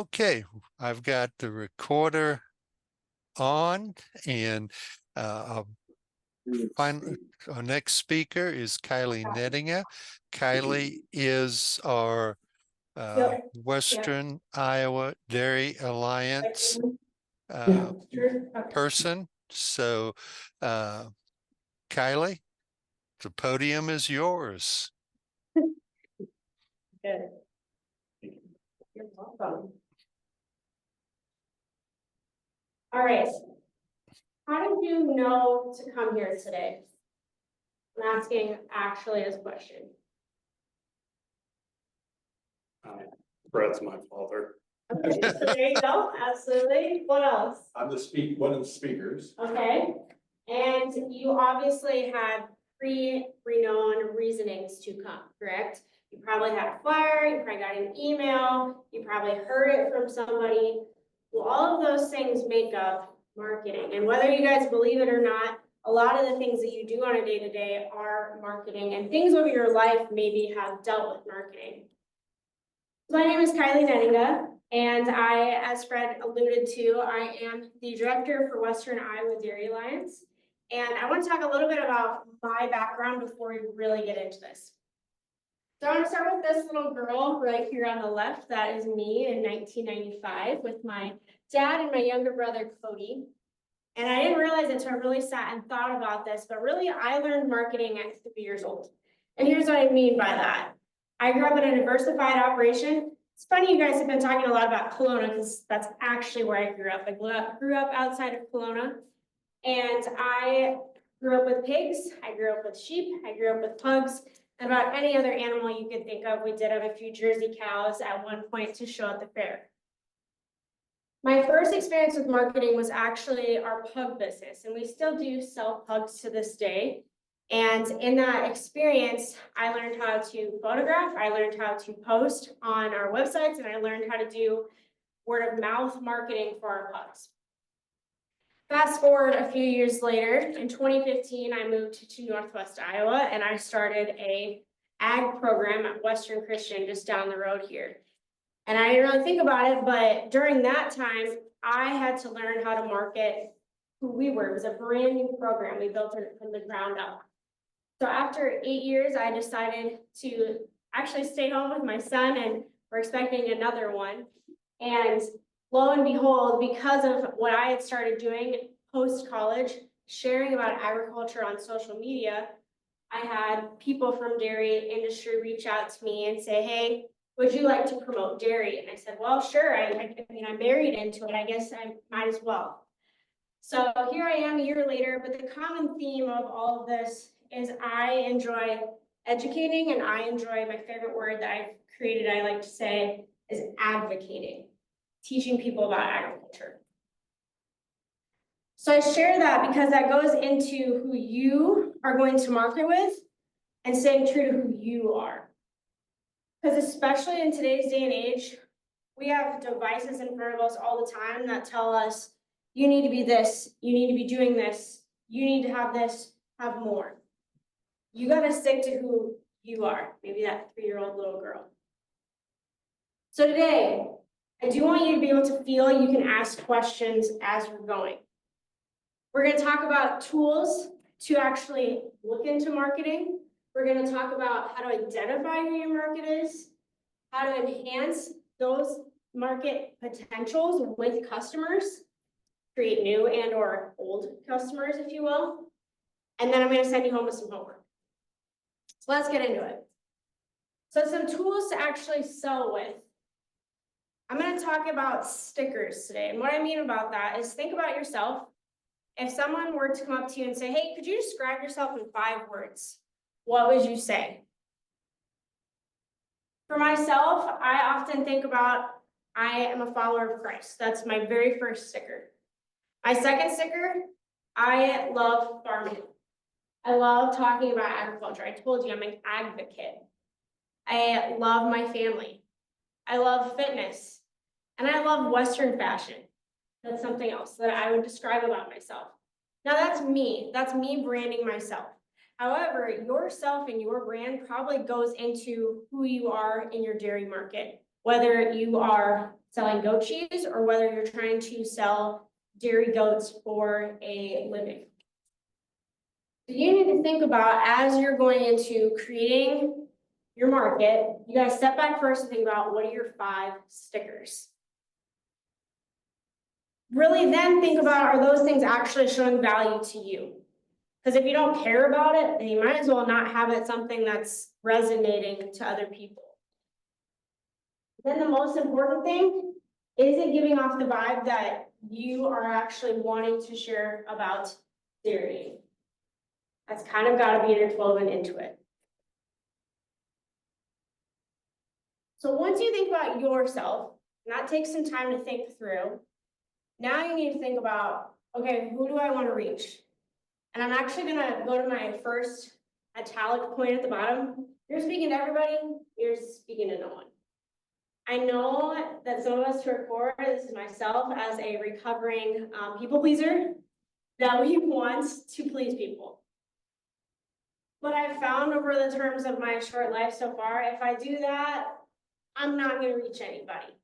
Okay, I've got the recorder on and uh, our next speaker is Kylie Nettinga. Kylie is our Western Iowa Dairy Alliance person. So, Kylie, the podium is yours. Good. You're welcome. All right. How did you know to come here today? I'm asking actually this question. Brett's my father. Okay, so there you go. Absolutely. What else? I'm one of the speakers. Okay. And you obviously had pre-renowned reasonings to come, correct? You probably had a flyer, you probably got an email, you probably heard it from somebody. Well, all of those things make up marketing. And whether you guys believe it or not, a lot of the things that you do on a day-to-day are marketing, and things over your life maybe have dealt with marketing. My name is Kylie Nettinga, and I, as Fred alluded to, I am the director for Western Iowa Dairy Alliance. And I want to talk a little bit about my background before we really get into this. So I want to start with this little girl right here on the left. That is me in 1995 with my dad and my younger brother, Cody. And I didn't realize it until I really sat and thought about this, but really I learned marketing at 3 years old. And here's what I mean by that. I grew up in a diversified operation. It's funny you guys have been talking a lot about Kelowna because that's actually where I grew up. I grew up outside of Kelowna, and I grew up with pigs, I grew up with sheep, I grew up with pugs, and about any other animal you could think of. We did have a few Jersey cows at one point to show at the fair. My first experience with marketing was actually our pug business, and we still do sell pugs to this day. And in that experience, I learned how to photograph, I learned how to post on our websites, and I learned how to do word of mouth marketing for our pugs. Fast forward a few years later, in 2015, I moved to Northwest Iowa, and I started a ag program at Western Christian just down the road here. And I didn't really think about it, but during that time, I had to learn how to market who we were. It was a brand new program. We built it from the ground up. So after 8 years, I decided to actually stay home with my son, and we're expecting another one. And lo and behold, because of what I had started doing post-college, sharing about agriculture on social media, I had people from dairy industry reach out to me and say, hey, would you like to promote dairy? And I said, well, sure. I mean, I'm married into it. I guess I might as well. So here I am a year later, but the common theme of all of this is I enjoy educating, and I enjoy, my favorite word that I've created, I like to say, is advocating, teaching people about agriculture. So I share that because that goes into who you are going to market with and staying true to who you are. Because especially in today's day and age, we have devices in front of us all the time that tell us, you need to be this, you need to be doing this, you need to have this, have more. You got to stick to who you are, maybe that 3-year-old little girl. So today, I do want you to be able to feel you can ask questions as we're going. We're going to talk about tools to actually look into marketing. We're going to talk about how to identify who your market is, how to enhance those market potentials with customers, create new and or old customers, if you will. And then I'm going to send you home with some homework. So let's get into it. So some tools to actually sell with. I'm going to talk about stickers today. And what I mean about that is think about yourself. If someone were to come up to you and say, hey, could you describe yourself in 5 words? What would you say? For myself, I often think about, I am a follower of Christ. That's my very first sticker. My second sticker, I love farming. I love talking about agriculture. I told you I'm an advocate. I love my family. I love fitness. And I love Western fashion. That's something else that I would describe about myself. Now that's me. That's me branding myself. However, yourself and your brand probably goes into who you are in your dairy market. Whether you are selling goat cheese or whether you're trying to sell dairy goats for a living. So you need to think about, as you're going into creating your market, you gotta step back first and think about, what are your 5 stickers? Really then think about, are those things actually showing value to you? Because if you don't care about it, then you might as well not have it something that's resonating to other people. Then the most important thing, is it giving off the vibe that you are actually wanting to share about dairy? That's kind of got to be interwoven into it. So once you think about yourself, and that takes some time to think through, now you need to think about, okay, who do I want to reach? And I'm actually gonna go to my first italic point at the bottom. You're speaking to everybody, you're speaking to no one. I know that some of us who are core, this is myself as a recovering people pleaser, that we want to please people. But I've found over the terms of my short life so far, if I do that, I'm not gonna reach anybody.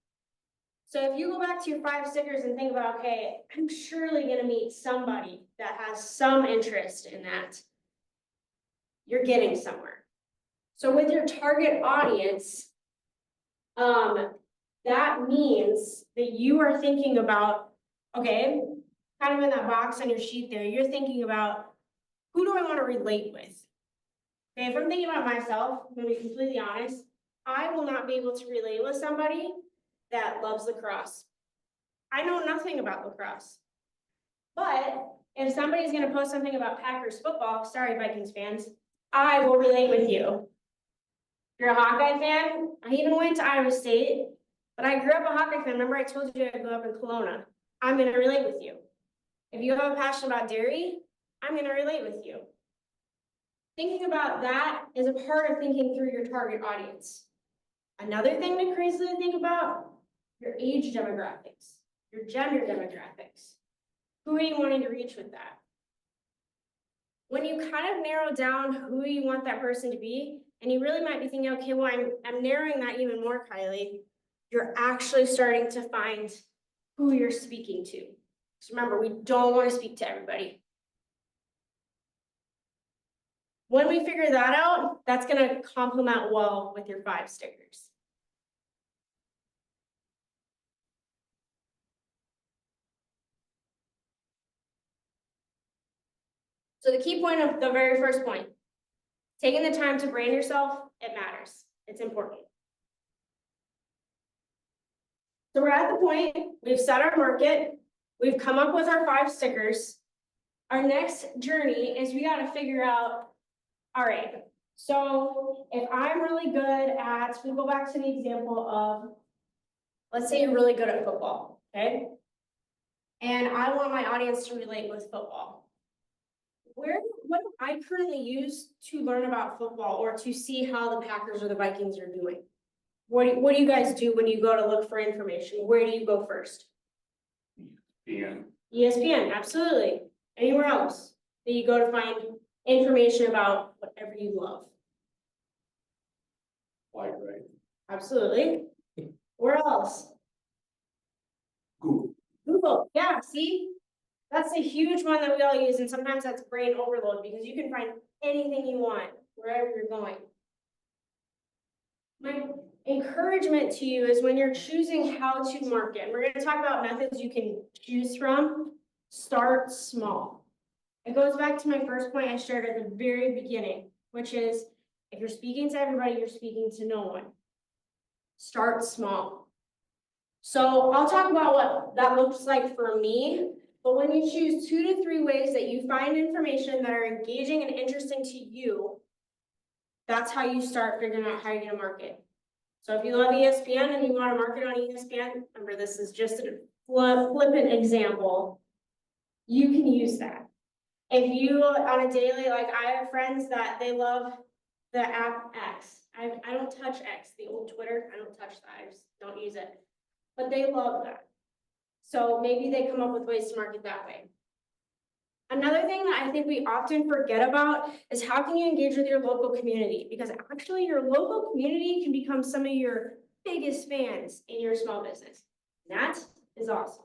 So if you go back to your 5 stickers and think about, okay, I'm surely gonna meet somebody that has some interest in that, you're getting somewhere. So with your target audience, that means that you are thinking about, okay, kind of in that box on your sheet there, you're thinking about, who do I want to relate with? Okay, if I'm thinking about myself, I'm gonna be completely honest, I will not be able to relate with somebody that loves lacrosse. I know nothing about lacrosse. But if somebody's gonna post something about Packers football, sorry Vikings fans, I will relate with you. If you're a Hawkeye fan, I even went to Iowa State, but I grew up a Hawkeye fan. Remember I told you I grew up in Kelowna. I'm gonna relate with you. If you have a passion about dairy, I'm gonna relate with you. Thinking about that is a part of thinking through your target audience. Another thing to crazily think about, your age demographics, your gender demographics. Who are you wanting to reach with that? When you kind of narrow down who you want that person to be, and you really might be thinking, okay, well, I'm narrowing that even more, Kylie, you're actually starting to find who you're speaking to. So remember, we don't want to speak to everybody. When we figure that out, that's going to complement well with your 5 stickers. So the key point of the very first point, taking the time to brand yourself, it matters. It's important. So we're at the point, we've set our market, we've come up with our 5 stickers. Our next journey is we got to figure out, all right, so if I'm really good at, we go back to the example of, let's say you're really good at football, okay? And I want my audience to relate with football. What do I currently use to learn about football or to see how the Packers or the Vikings are doing? What do you guys do when you go to look for information? Where do you go first? ESPN, absolutely. Anywhere else that you go to find information about whatever you love? Like, right? Absolutely. Where else? Google. Google, yeah, see? That's a huge one that we all use, and sometimes that's brain overload because you can find anything you want wherever you're going. My encouragement to you is when you're choosing how to market, and we're going to talk about methods you can choose from, start small. It goes back to my first point I shared at the very beginning, which is if you're speaking to everybody, you're speaking to no one. Start small. So I'll talk about what that looks like for me. But when you choose 2 to 3 ways that you find information that are engaging and interesting to you, that's how you start figuring out how you're going to market. So if you love ESPN and you want to market on ESPN, remember this is just a flippant example, you can use that. If you, on a daily, like I have friends that they love the app X. I don't touch X, the old Twitter, I don't touch that, I just don't use it. But they love that. So maybe they come up with ways to market that way. Another thing that I think we often forget about is how can you engage with your local community? Because actually your local community can become some of your biggest fans in your small business. And that is awesome.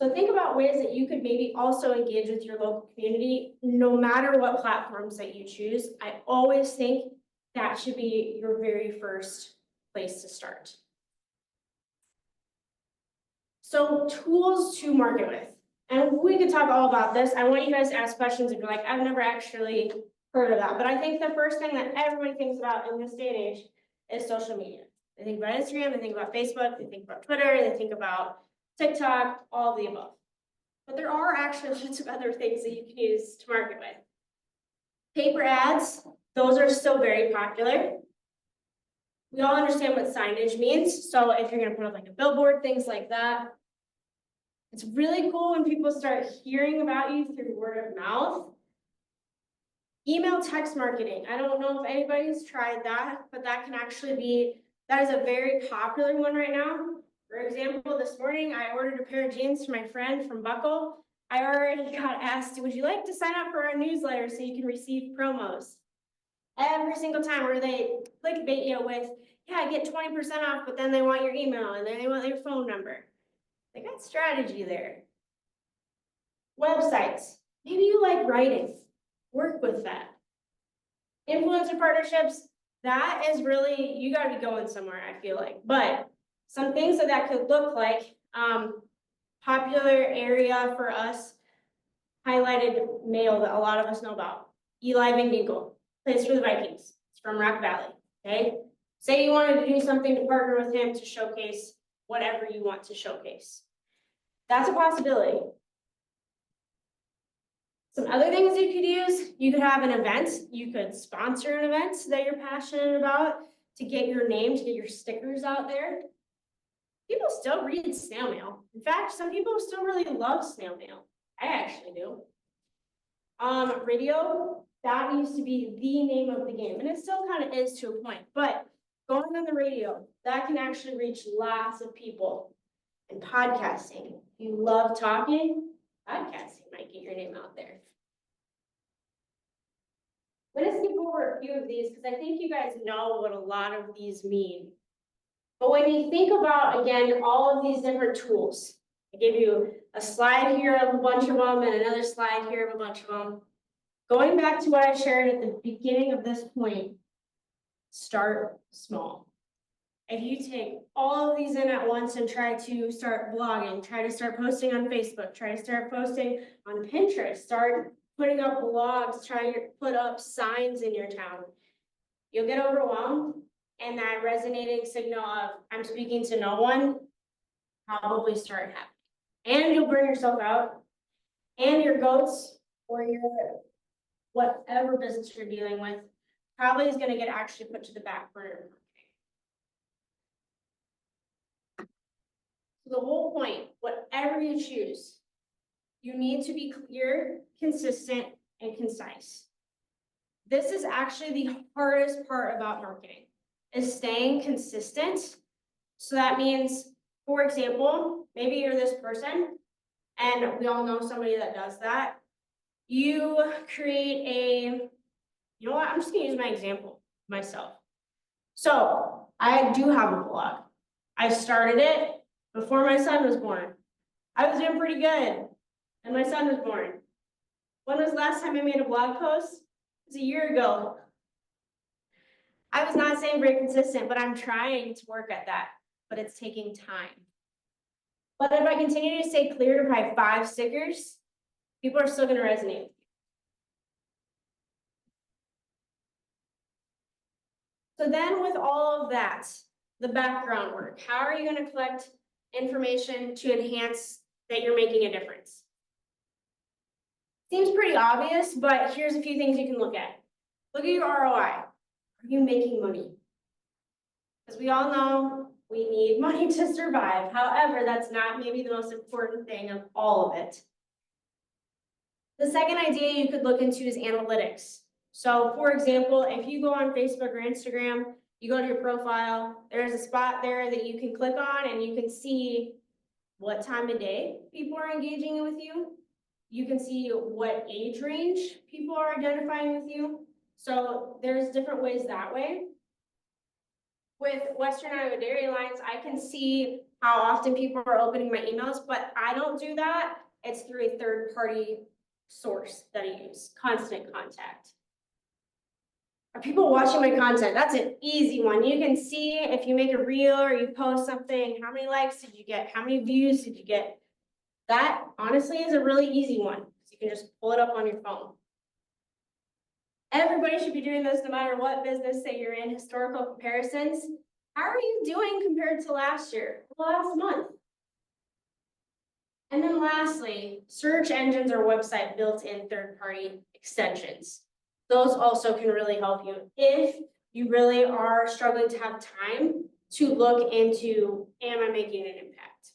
So think about ways that you could maybe also engage with your local community, no matter what platforms that you choose. I always think that should be your very first place to start. So tools to market with. And we could talk all about this. I want you guys to ask questions if you're like, I've never actually heard of that. But I think the first thing that everybody thinks about in this day and age is social media. They think about Instagram, they think about Facebook, they think about Twitter, they think about TikTok, all of the above. But there are actually lots of other things that you can use to market with. Paper ads, those are still very popular. We all understand what signage means. So if you're gonna put up like a billboard, things like that. It's really cool when people start hearing about you through word of mouth. Email text marketing. I don't know if anybody's tried that, but that can actually be, that is a very popular one right now. For example, this morning I ordered a pair of jeans for my friend from Buckle. I already got asked, would you like to sign up for our newsletter so you can receive promos? Every single time where they clickbait you with, yeah, get 20% off, but then they want your email and then they want your phone number. They got strategy there. Websites. Maybe you like writing. Work with that. Influencer partnerships. That is really, you got to be going somewhere, I feel like. But some things that could look like, popular area for us, highlighted male that a lot of us know about. Eli Van Ginkel, plays for the Vikings. It's from Rock Valley, okay? Say you wanted to do something to partner with him to showcase whatever you want to showcase. That's a possibility. Some other things you could use, you could have an event. You could sponsor an event that you're passionate about to get your name, to get your stickers out there. People still read snail mail. In fact, some people still really love snail mail. I actually do. Radio, that used to be the name of the game, and it still kind of is to a point, but going on the radio, that can actually reach lots of people. And podcasting, if you love talking, podcasting might get your name out there. I'm going to skip over a few of these because I think you guys know what a lot of these mean. But when you think about, again, all of these different tools, I gave you a slide here of a bunch of them and another slide here of a bunch of them. Going back to what I shared at the beginning of this point, start small. If you take all of these in at once and try to start blogging, try to start posting on Facebook, try to start posting on Pinterest, start putting up blogs, try to put up signs in your town, you'll get overwhelmed, and that resonating signal of I'm speaking to no one probably start happening. And you'll burn yourself out, and your goats or your whatever business you're dealing with probably is going to get actually put to the back burner. So the whole point, whatever you choose, you need to be clear, consistent, and concise. This is actually the hardest part about marketing, is staying consistent. So that means, for example, maybe you're this person, and we all know somebody that does that. You create a, you know what, I'm just gonna use my example, myself. So I do have a blog. I started it before my son was born. I was doing pretty good, and my son was born. When was the last time I made a blog post? It was a year ago. I was not saying very consistent, but I'm trying to work at that, but it's taking time. But if I continue to stay clear to my 5 stickers, people are still going to resonate. So then with all of that, the background work, how are you going to collect information to enhance that you're making a difference? Seems pretty obvious, but here's a few things you can look at. Look at your ROI. Are you making money? Because we all know we need money to survive. However, that's not maybe the most important thing of all of it. The second idea you could look into is analytics. So for example, if you go on Facebook or Instagram, you go to your profile, there's a spot there that you can click on and you can see what time of day people are engaging with you. You can see what age range people are identifying with you. So there's different ways that way. With Western Iowa Dairy Lines, I can see how often people are opening my emails, but I don't do that. It's through a third-party source that I use, Constant Contact. Are people watching my content? That's an easy one. You can see if you make a reel or you post something, how many likes did you get? How many views did you get? That honestly is a really easy one. You can just pull it up on your phone. Everybody should be doing this no matter what business that you're in, historical comparisons. How are you doing compared to last year, last month? And then lastly, search engines or website built-in third-party extensions. Those also can really help you if you really are struggling to have time to look into, am I making an impact?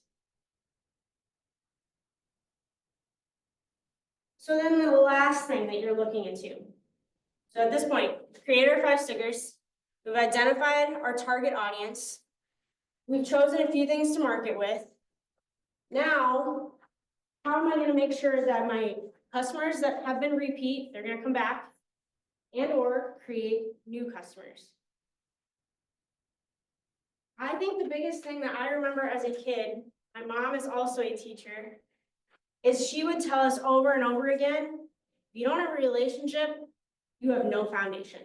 So then the last thing that you're looking into. So at this point, created our 5 stickers. We've identified our target audience. We've chosen a few things to market with. Now, how am I going to make sure that my customers that have been repeat, they're going to come back and or create new customers? I think the biggest thing that I remember as a kid, my mom is also a teacher, is she would tell us over and over again, if you don't have a relationship, you have no foundation.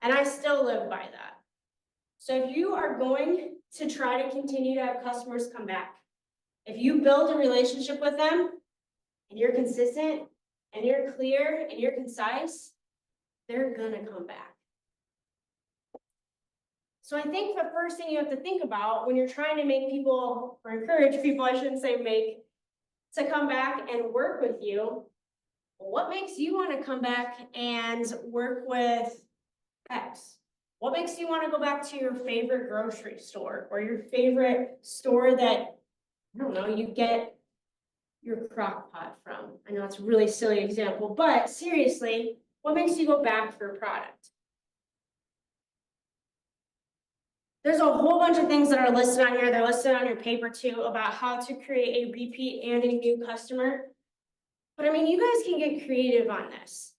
And I still live by that. So if you are going to try to continue to have customers come back, if you build a relationship with them and you're consistent and you're clear and you're concise, they're gonna come back. So I think the first thing you have to think about when you're trying to make people, or encourage people, I shouldn't say make, to come back and work with you, what makes you want to come back and work with X? What makes you want to go back to your favorite grocery store or your favorite store that, I don't know, you get your crock pot from? I know it's a really silly example, but seriously, what makes you go back for a product? There's a whole bunch of things that are listed on here. They're listed on your paper too about how to create a repeat and a new customer. But I mean, you guys can get creative on this.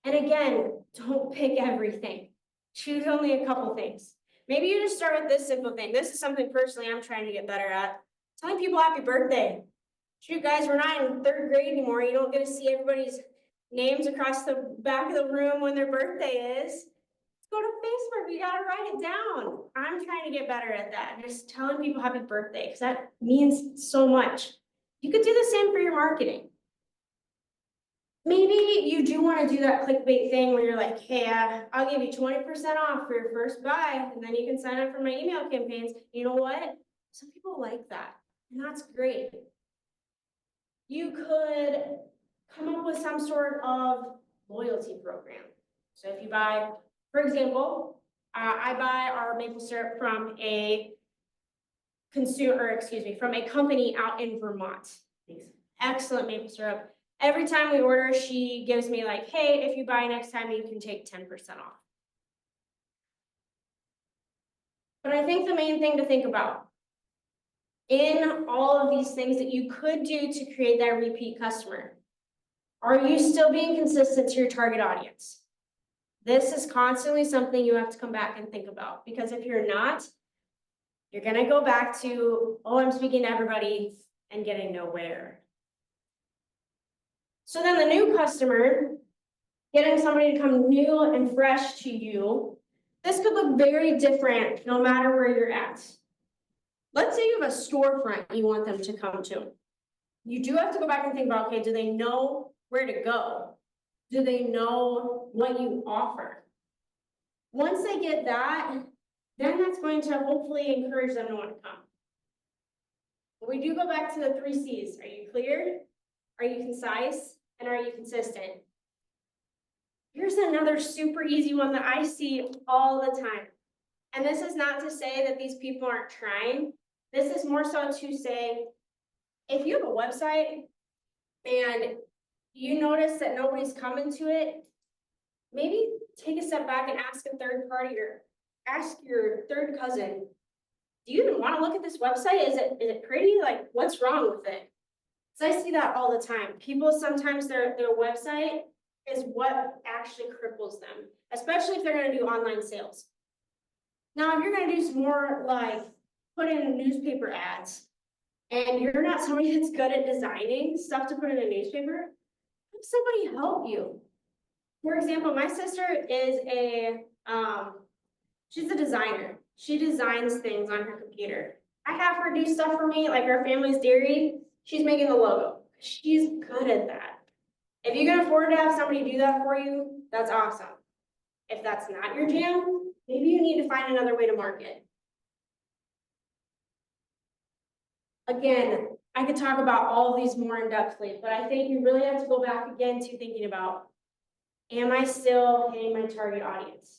And again, don't pick everything. Choose only a couple things. Maybe you just start with this simple thing. This is something personally I'm trying to get better at. Telling people happy birthday. Shoot, guys, we're not in 3rd grade anymore. You don't get to see everybody's names across the back of the room when their birthday is. Go to Facebook, you gotta write it down. I'm trying to get better at that. Just telling people happy birthday, because that means so much. You could do the same for your marketing. Maybe you do want to do that clickbait thing where you're like, hey, I'll give you 20% off for your first buy, and then you can sign up for my email campaigns. You know what? Some people like that, and that's great. You could come up with some sort of loyalty program. So if you buy, for example, I buy our maple syrup from a from a company out in Vermont. Excellent maple syrup. Every time we order, she gives me like, hey, if you buy next time, you can take 10% off. But I think the main thing to think about in all of these things that you could do to create that repeat customer, are you still being consistent to your target audience? This is constantly something you have to come back and think about, because if you're not, you're going to go back to, oh, I'm speaking to everybody and getting nowhere. So then the new customer, getting somebody to come new and fresh to you, this could look very different no matter where you're at. Let's say you have a storefront you want them to come to. You do have to go back and think about, okay, do they know where to go? Do they know what you offer? Once they get that, then that's going to hopefully encourage them to want to come. But we do go back to the 3 C's. Are you clear? Are you concise? And are you consistent? Here's another super easy one that I see all the time. And this is not to say that these people aren't trying. This is more so to say, if you have a website and you notice that nobody's coming to it, maybe take a step back and ask a third party or ask your third cousin, do you even want to look at this website? Is it pretty? Like, what's wrong with it? Because I see that all the time. People, sometimes their website is what actually cripples them, especially if they're going to do online sales. Now, if you're going to do some more like put in newspaper ads and you're not somebody that's good at designing stuff to put in a newspaper, have somebody help you. For example, my sister is she's a designer. She designs things on her computer. I have her do stuff for me, like our family's dairy. She's making the logo. She's good at that. If you can afford to have somebody do that for you, that's awesome. If that's not your jam, maybe you need to find another way to market. Again, I could talk about all of these more in depthly, but I think you really have to go back again to thinking about, am I still hitting my target audience?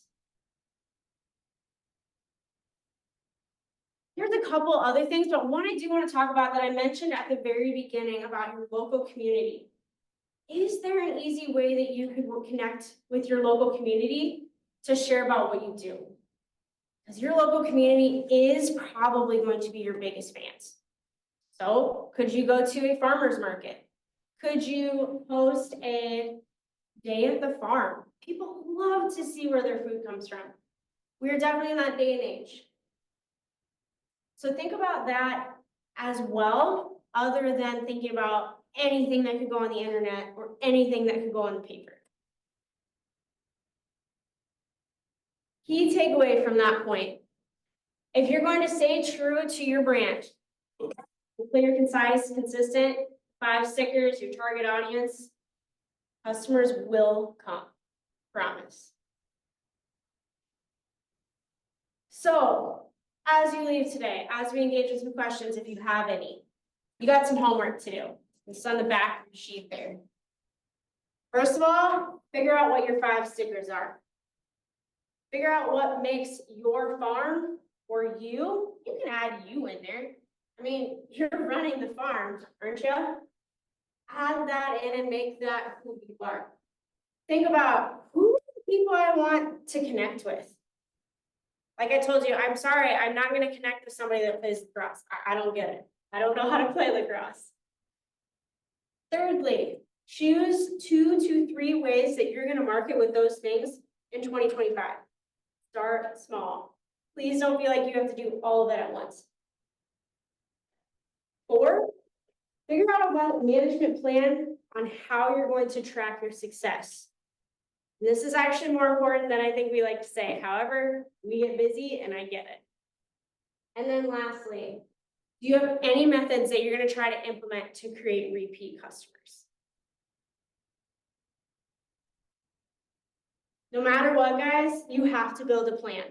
Here's a couple other things, but one I do want to talk about that I mentioned at the very beginning about your local community. Is there an easy way that you could connect with your local community to share about what you do? Because your local community is probably going to be your biggest fans. So could you go to a farmer's market? Could you host a day at the farm? People love to see where their food comes from. We're definitely in that day and age. So think about that as well, other than thinking about anything that could go on the internet or anything that could go on the paper. Key takeaway from that point. If you're going to stay true to your brand, clear, concise, consistent, 5 stickers, your target audience, customers will come, promise. So, as you leave today, as we engage with some questions, if you have any, you got some homework to do. It's on the back of the sheet there. First of all, figure out what your 5 stickers are. Figure out what makes your farm or you. You can add you in there. I mean, you're running the farm, aren't you? Add that in and make that who you are. Think about who are the people I want to connect with. Like I told you, I'm sorry, I'm not going to connect with somebody that plays lacrosse. I don't get it. I don't know how to play lacrosse. Thirdly, choose 2 to 3 ways that you're going to market with those things in 2025. Start small. Please don't feel like you have to do all of it at once. 4, figure out a management plan on how you're going to track your success. This is actually more important than I think we like to say. However, we get busy and I get it. And then lastly, do you have any methods that you're going to try to implement to create repeat customers? No matter what, guys, you have to build a plan.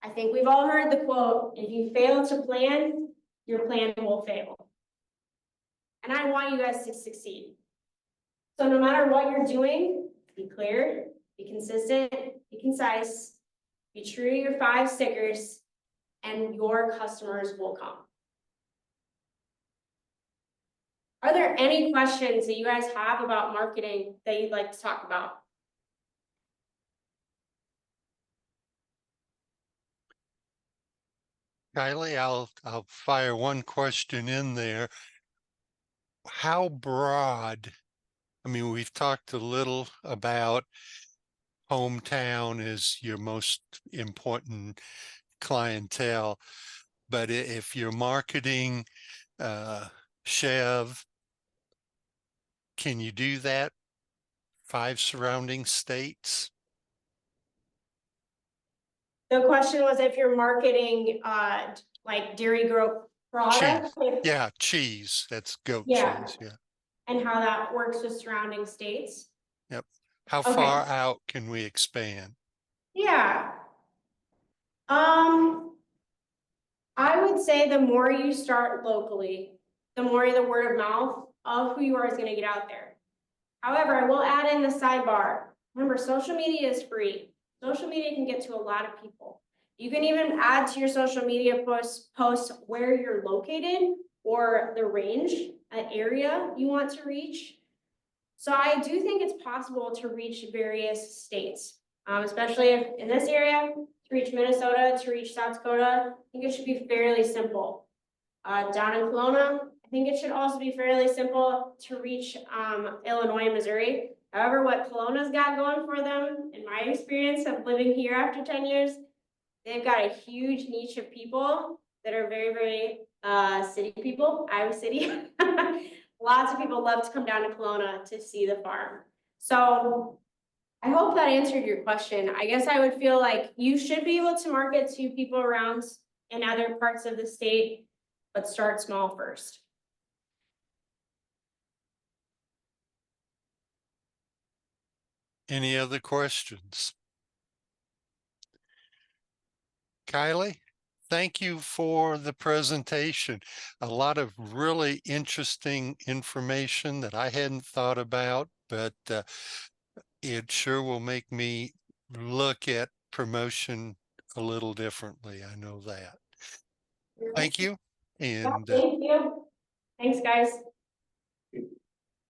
I think we've all heard the quote, if you fail to plan, your plan will fail. And I want you guys to succeed. So no matter what you're doing, be clear, be consistent, be concise, be true to your 5 stickers, and your customers will come. Are there any questions that you guys have about marketing that you'd like to talk about? Kylie, I'll fire one question in there. How broad? I mean, we've talked a little about hometown is your most important clientele, but if you're marketing Chev, can you do that 5 surrounding states? The question was if you're marketing like dairy growth products. Cheese. Yeah, cheese. That's goat cheese. Yeah. And how that works with surrounding states. Yep. How Okay. far out can we expand? Yeah. I would say the more you start locally, the more the word of mouth of who you are is going to get out there. However, I will add in the sidebar. Remember, social media is free. Social media can get to a lot of people. You can even add to your social media posts where you're located or the range, an area you want to reach. So I do think it's possible to reach various states, especially if in this area, to reach Minnesota, to reach South Dakota. I think it should be fairly simple. Down in Kelowna, I think it should also be fairly simple to reach Illinois and Missouri. However, what Kelowna's got going for them, in my experience of living here after 10 years, they've got a huge niche of people that are very, very city people, Iowa City. Lots of people love to come down to Kelowna to see the farm. So I hope that answered your question. I guess I would feel like you should be able to market to people around in other parts of the state, but start small first. Any other questions? Kylie, thank you for the presentation. A lot of really interesting information that I hadn't thought about, but it sure will make me look at promotion a little differently. I know that. Thank you. And Thank you. Thanks, guys.